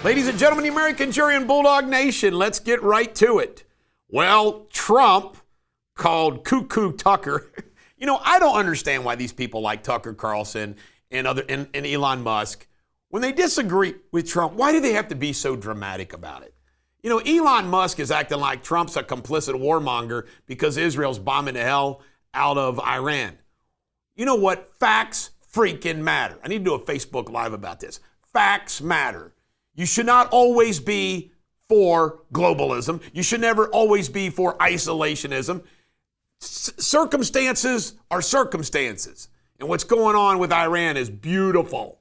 Ladies and gentlemen, the American jury and Bulldog Nation, let's get right to it. Well, Trump called Cuckoo Tucker. You know, I don't understand why these people like Tucker Carlson and Elon Musk, when they disagree with Trump, why do they have to be so dramatic about it? You know, Elon Musk is acting like Trump's a complicit warmonger because Israel's bombing the hell out of Iran. You know what? Facts freaking matter. I need to do a Facebook Live about this. Facts matter. You should not always be for globalism. You should never always be for isolationism. Circumstances are circumstances. And what's going on with Iran is beautiful.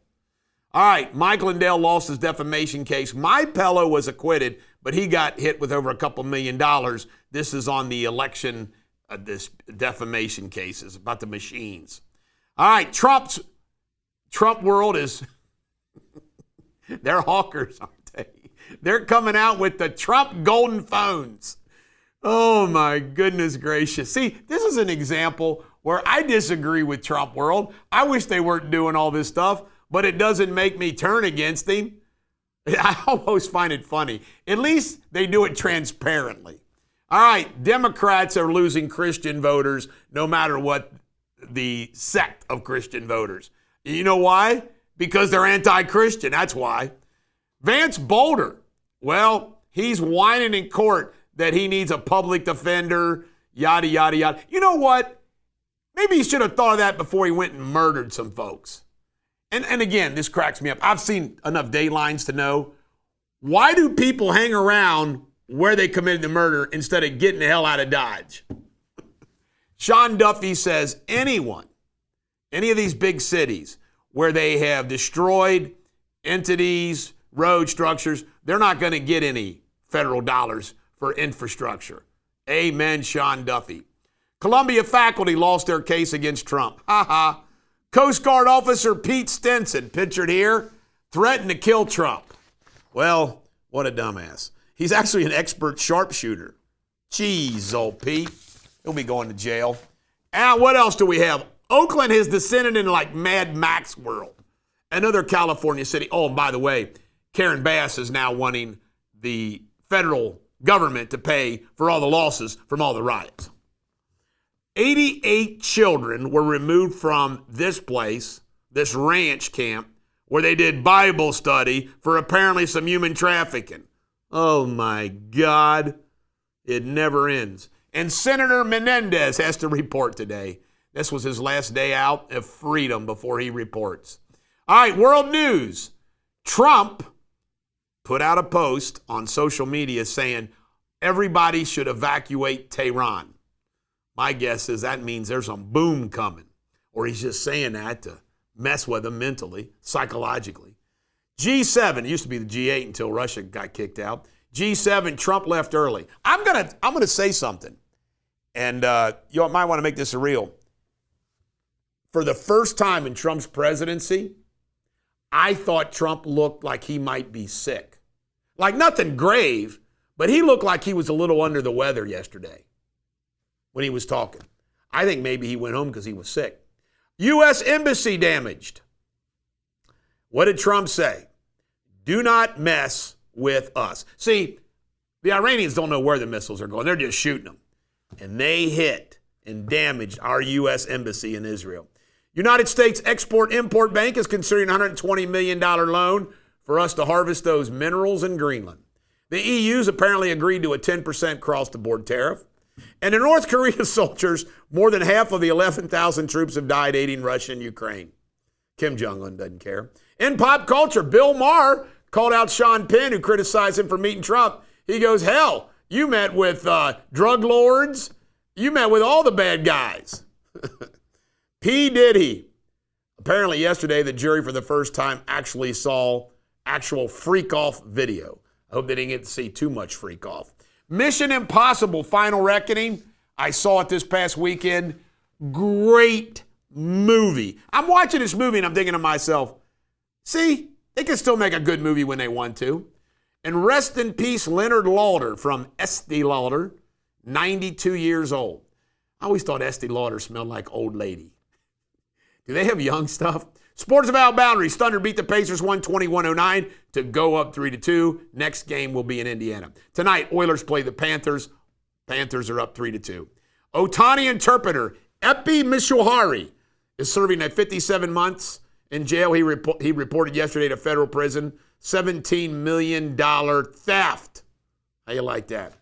All right, Mike Lindell lost his defamation case. My Pello was acquitted, but he got hit with over a couple $1 million. This is on the election, this defamation cases about the machines. All right, Trump world is, they're hawkers, aren't they? They're coming out with the Trump golden phones. Oh my goodness gracious. See, this is an example where I disagree with Trump world. I wish they weren't doing all this stuff, but it doesn't make me turn against him. I almost find it funny. At least they do it transparently. All right, Democrats are losing Christian voters no matter what the sect of Christian voters. You know why? Because they're anti-Christian, that's why. Vance Boulder, well, he's whining in court that he needs a public defender, yada, yada, yada. You know what? Maybe he should have thought of that before he went and murdered some folks. And again, this cracks me up. I've seen enough Daylines to know, why do people hang around where they committed the murder instead of getting the hell out of Dodge? Sean Duffy says any of these big cities where they have destroyed entities, road structures, they're not going to get any federal dollars for infrastructure. Amen, Sean Duffy. Columbia faculty lost their case against Trump. Ha ha. Coast Guard officer Pete Stinson, pictured here, threatened to kill Trump. Well, what a dumbass. He's actually an expert sharpshooter. Jeez, old Pete. He'll be going to jail. And what else do we have? Oakland has descended into like Mad Max world. Another California city. Oh, and by the way, Karen Bass is now wanting the federal government to pay for all the losses from all the riots. 88 children were removed from this place, this ranch camp, where they did Bible study for apparently some human trafficking. Oh my God. It never ends. And Senator Menendez has to report today. This was his last day out of freedom before he reports. All right, world news. Trump put out a post on social media saying everybody should evacuate Tehran. My guess is that means there's some boom coming. Or he's just saying that to mess with them mentally, psychologically. G7, it used to be the G8 until Russia got kicked out. G7, Trump left early. I'm gonna say something. And you might want to make this a real. For the first time in Trump's presidency, I thought Trump looked like he might be sick. Like nothing grave, but he looked like he was a little under the weather yesterday when he was talking. I think maybe he went home because he was sick. U.S. Embassy damaged. What did Trump say? Do not mess with us. See, the Iranians don't know where the missiles are going. They're just shooting them. And they hit and damaged our U.S. Embassy in Israel. United States Export-Import Bank is considering a $120 million loan for us to harvest those minerals in Greenland. The EU's apparently agreed to a 10% cross-the-board tariff. And in North Korea soldiers, more than half of the 11,000 troops have died aiding Russia and Ukraine. Kim Jong-un doesn't care. In pop culture, Bill Maher called out Sean Penn, who criticized him for meeting Trump. He goes, hell, you met with drug lords. You met with all the bad guys. P. Diddy. Apparently yesterday, the jury for the first time actually saw actual freak-off video. I hope they didn't get to see too much freak-off. Mission Impossible Final Reckoning. I saw it this past weekend. Great movie. I'm watching this movie and I'm thinking to myself, see, they can still make a good movie when they want to. And rest in peace, Leonard Lauder from Estee Lauder, 92 years old. I always thought Estee Lauder smelled like old lady. Do they have young stuff? Sports Without Boundaries. Thunder beat the Pacers 120-109 to go up 3-2. Next game will be in Indiana. Tonight, Oilers play the Panthers. Panthers are up 3-2. Otani interpreter Epi Mishuhari is serving 57 months in jail. He reported yesterday to federal prison. $17 million theft. How you like that?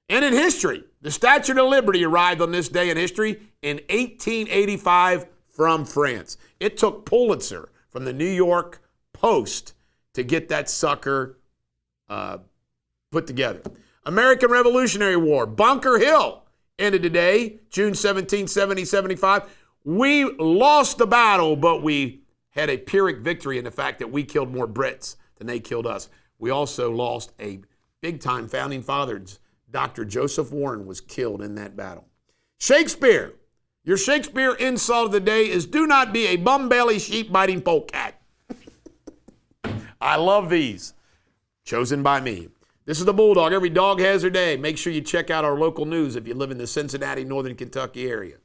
And in history, the Statue of Liberty arrived on this day in history in 1885 from France. It took Pulitzer from the New York Post to get that sucker put together. American Revolutionary War. Bunker Hill ended today, June 17, 1775. We lost the battle, but we had a Pyrrhic victory in the fact that we killed more Brits than they killed us. We also lost a big-time founding father. Dr. Joseph Warren was killed in that battle. Shakespeare. Your Shakespeare insult of the day is do not be a bum-belly, sheep-biting polecat. I love these. Chosen by me. This is the Bulldog. Every dog has their day. Make sure you check out our local news if you live in the Cincinnati, Northern Kentucky area.